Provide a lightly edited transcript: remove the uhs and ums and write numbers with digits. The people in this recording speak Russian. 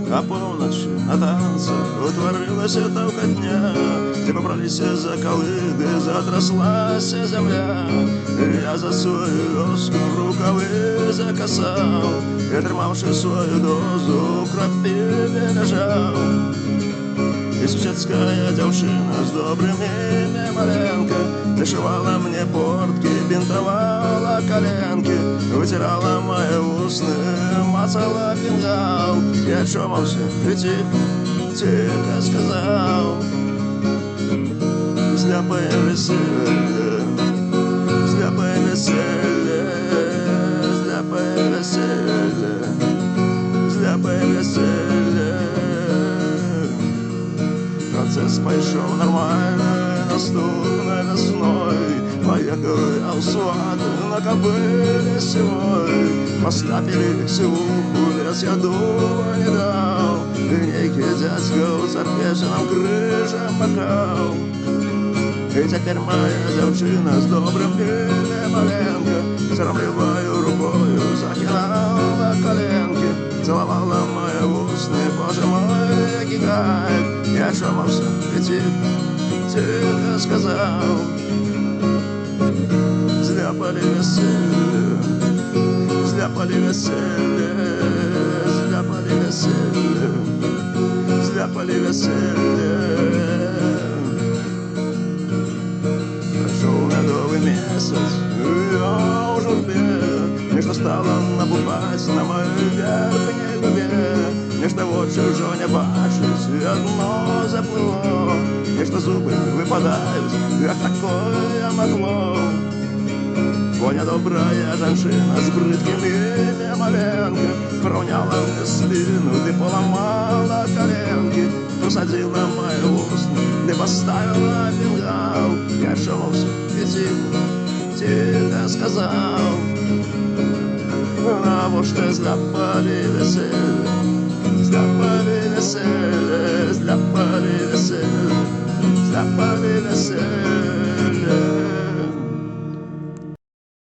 А полночи на танцах утворилася толкотня, где побрались за колыды, затрослась земля. Я за свою доску рукавы закасал и, тримавши свою дозу, в крапиве лежал. И сусідская дзяўчына з добрымі маленька зашивала мне портки, бинтовала коленки, вытирала мои усны, мацала фингал. Я чомался и тихо сказал: «Зляпае веселье, зляпае веселье, зляпае веселье, зляпае веселье». Процесс пайшоў нормально, наступной весной поехал я ў сваты на кобыле сівой. Пасля пілі сівуху, лес я дуба не даў, і нейкі дзядзька ў царпечаным крыжам махаў. І цяпер моя дзяўчына з добрым імем маленька сарамліваю рукою закінала коленки, целовала мои вусны, боже мой, які кайф. Я чомався і тихо сказав: «Зляпали веселье, зляпали веселье, зляпали веселье, зляпали веселье». Прошел медовый месяц, я уже в бед, нечто стало набухать на моей верхней губе. Нечто в очі вже не бачить, і одно заплило, нечто зуби випадають, як такое могло. Бо недобрая женщина з бридким ім'ям Маленка поравняла мне спину, ты поломала коленки, посадила мои усны, ты поставила фингал. Я шелся и тихо сказал: «А вот что зляпали веселье, зляпали веселье,